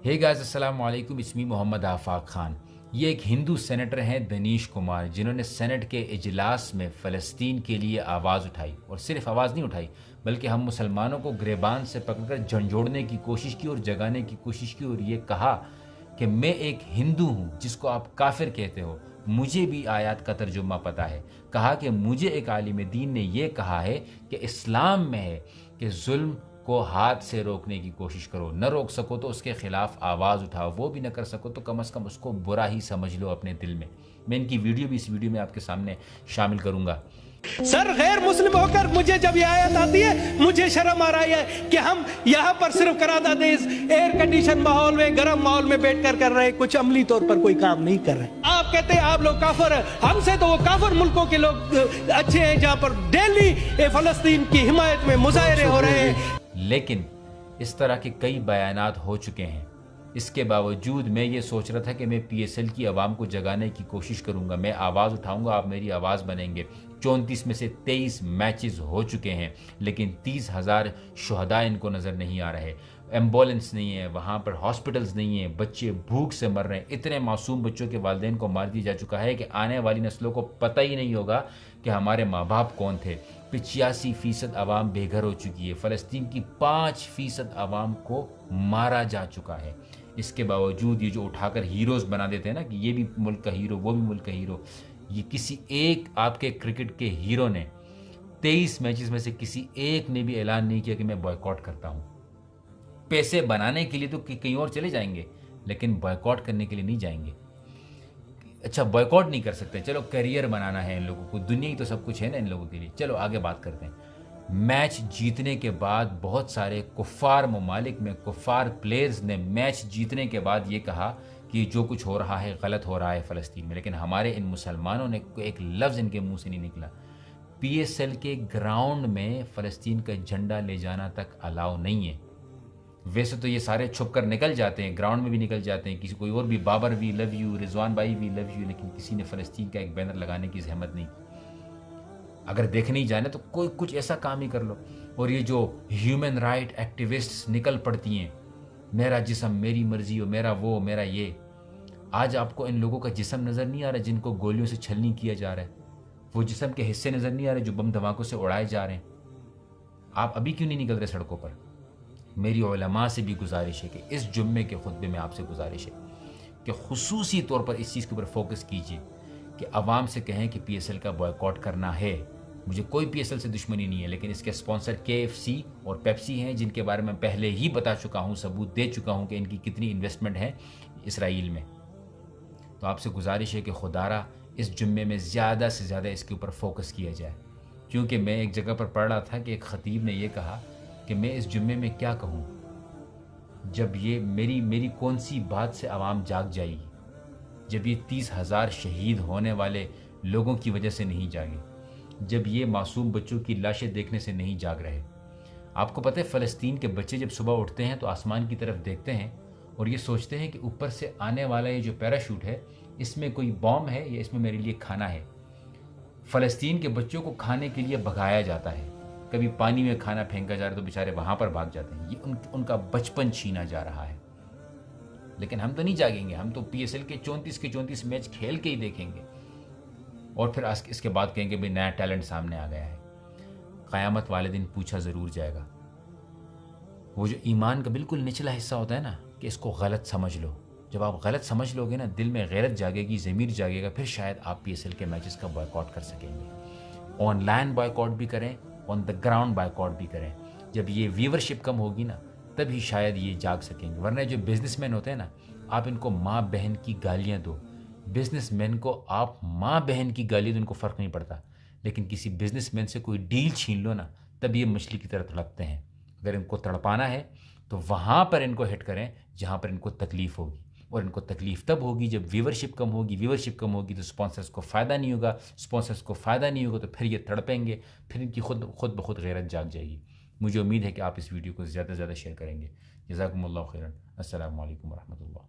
Hey guys, अस्सलाम वालेकुम। इसमी मोहम्मद आफाक खान। ये एक हिंदू सेनेटर हैं दनीश कुमार, जिन्होंने सेनेट के इजलास में फ़लस्तीन के लिए आवाज़ उठाई। और सिर्फ आवाज़ नहीं उठाई, बल्कि हम मुसलमानों को गिरबान से पकड़कर झंझोड़ने की कोशिश की और जगाने की कोशिश की। और ये कहा कि मैं एक हिंदू हूँ जिसको आप काफिर कहते हो, मुझे भी आयत का तर्जुमा पता है। कहा कि मुझे एक आलिम दीन ने यह कहा है कि इस्लाम में है कि जुल्म को हाथ से रोकने की कोशिश करो, न रोक सको तो उसके खिलाफ आवाज़ उठाओ, वो भी न कर सको तो कम से कम उसको बुरा ही समझ लो अपने दिल में। मैं इनकी वीडियो भी इस वीडियो में आपके सामने शामिल करूंगा। सर, गैर मुस्लिम होकर मुझे जब यह आयत आती है मुझे शर्म आ रही है कि हम यहाँ पर सिर्फ कराधादेश एयर कंडीशन माहौल में, गर्म माहौल में बैठकर कर रहे हैं, कुछ अमली तौर पर कोई काम नहीं कर रहे। आप कहते हैं आप लोग काफिर हैं, हमसे तो वो काफिर मुल्कों के लोग अच्छे हैं जहाँ पर डेली फलस्तीन की हिमायत में मुजाहरे हो रहे हैं। लेकिन इस तरह के कई बयानात हो चुके हैं। इसके बावजूद मैं ये सोच रहा था कि मैं PSL की आवाम को जगाने की कोशिश करूंगा, मैं आवाज़ उठाऊंगा, आप मेरी आवाज़ बनेंगे। 34 में से 23 मैचेस हो चुके हैं, लेकिन 30,000 शुहदा इनको नज़र नहीं आ रहे। एम्बुलेंस नहीं है, वहाँ पर हॉस्पिटल्स नहीं है, बच्चे भूख से मर रहे हैं। इतने मासूम बच्चों के वालिदैन को मार दिया जा चुका है कि आने वाली नस्लों को पता ही नहीं होगा कि हमारे माँ बाप कौन थे। 85% आवाम बेघर हो चुकी है। फ़लस्तीन की 5% आवाम को मारा जा चुका है। इसके बावजूद ये जो उठाकर हीरोज़ बना देते हैं ना कि ये भी मुल्क का हीरो, वो भी मुल्क का हीरो, ये किसी एक आपके क्रिकेट के हीरो ने 23 मैचेस में से किसी एक ने भी ऐलान नहीं किया कि मैं बॉयकॉट करता हूँ। पैसे बनाने के लिए तो कहीं और चले जाएंगे, लेकिन बॉयकॉट करने के लिए नहीं जाएंगे। अच्छा, बॉयकॉट नहीं कर सकते, चलो करियर बनाना है इन लोगों को, दुनिया ही तो सब कुछ है ना इन लोगों के लिए। चलो आगे बात करते हैं। मैच जीतने के बाद बहुत सारे कुफ़ार ममालिक में कुफ़ार प्लेयर्स ने मैच जीतने के बाद ये कहा कि जो कुछ हो रहा है गलत हो रहा है फ़लस्तीन में, लेकिन हमारे इन मुसलमानों ने एक लफ्ज़ इनके मुंह से नहीं निकला। PSL के ग्राउंड में फ़लस्तीन का झंडा ले जाना तक अलाउ नहीं है। वैसे तो ये सारे छुप कर निकल जाते हैं, ग्राउंड में भी निकल जाते हैं, किसी कोई और भी, Babar we love you, Rizwan भाई वी लव यू, लेकिन किसी ने फ़लस्तीन का एक बैनर लगाने की जहमत नहीं। अगर देखने ही जाने तो कोई कुछ ऐसा काम ही कर लो। और ये जो ह्यूमन राइट एक्टिविस्ट्स निकल पड़ती हैं, मेरा जिस्म मेरी मर्जी हो, मेरा वो मेरा ये। आज आपको इन लोगों का जिस्म नज़र नहीं आ रहा जिनको गोलियों से छलनी किया जा रहा है, वो जिस्म के हिस्से नज़र नहीं आ रहे जो बम धमाकों से उड़ाए जा रहे हैं। आप अभी क्यों नहीं निकल रहे सड़कों पर? मेरी उलमा से भी गुजारिश है कि इस जुम्मे के खुतबे में आपसे गुजारिश है कि खुसूसी तौर पर इस चीज़ के ऊपर फोकस कीजिए कि आवाम से कहें कि PSL का बॉयकॉट करना है। मुझे कोई PSL से दुश्मनी नहीं है, लेकिन इसके स्पॉन्सर KFC और पेप्सी हैं, जिनके बारे में पहले ही बता चुका हूँ, सबूत दे चुका हूँ कि इनकी कितनी इन्वेस्टमेंट है इसराइल में। तो आपसे गुजारिश है कि खुदारा इस जुम्मे में ज़्यादा से ज़्यादा इसके ऊपर फोकस किया जाए। क्योंकि मैं एक जगह पर पढ़ रहा था कि एक ख़तीब ने यह कहा कि मैं इस जुम्मे में क्या कहूँ, जब ये मेरी कौन सी बात से आवाम जाग जाएगी, जब ये 30,000 शहीद होने वाले लोगों की वजह से नहीं जागे, जब ये मासूम बच्चों की लाशें देखने से नहीं जाग रहे। आपको पता है फ़लस्तीन के बच्चे जब सुबह उठते हैं तो आसमान की तरफ देखते हैं और ये सोचते हैं कि ऊपर से आने वाला ये जो पैराशूट है, इसमें कोई बॉम्ब है या इसमें मेरे लिए खाना है। फ़लस्तीन के बच्चों को खाने के लिए भगाया जाता है, कभी पानी में खाना फेंका जा रहा है तो बेचारे वहाँ पर भाग जाते हैं। ये उनका बचपन छीना जा रहा है। लेकिन हम तो नहीं जागेंगे, हम तो PSL के 34 मैच खेल के ही देखेंगे और फिर इसके बाद कहेंगे भाई नया टैलेंट सामने आ गया है। क़यामत वाले दिन पूछा ज़रूर जाएगा। वो जो ईमान का बिल्कुल निचला हिस्सा होता है ना कि इसको गलत समझ लो, जब आप गलत समझ लोगे ना, दिल में गैरत जागेगी, ज़मीर जागेगा, फिर शायद आप PSL के मैचेस का बॉयकॉट कर सकेंगे। ऑनलाइन बॉयकॉट भी करें, ऑन द ग्राउंड बॉयकॉट भी करें। जब ये व्यूवरशिप कम होगी ना, तभी शायद ये जाग सकेंगे। वरना जो बिजनेसमैन होते हैं ना, आप इनको माँ बहन की गालियाँ दो, बिजनेसमैन को आप माँ बहन की गाली दो, इनको फ़र्क नहीं पड़ता। लेकिन किसी बिजनेसमैन से कोई डील छीन लो ना, तब ये मछली की तरह तड़पते हैं। अगर इनको तड़पाना है तो वहाँ पर इनको हिट करें जहाँ पर इनको तकलीफ़ होगी, और इनको तकलीफ़ तब होगी जब व्यूवरशिप कम होगी। व्यूवरशिप कम होगी तो स्पॉन्सर्स को फ़ायदा नहीं होगा, स्पॉन्सर्स को फ़ायदा नहीं होगा तो फिर ये तड़पेंगे, फिर इनकी खुद ब खुद गैरत जाग जाएगी। मुझे उम्मीद है कि आप इस वीडियो को ज़्यादा से ज़्यादा शेयर करेंगे। जज़ाकुमुल्लाहु खैरन। अस्सलामु अलैकुम व रहमतुल्लाह।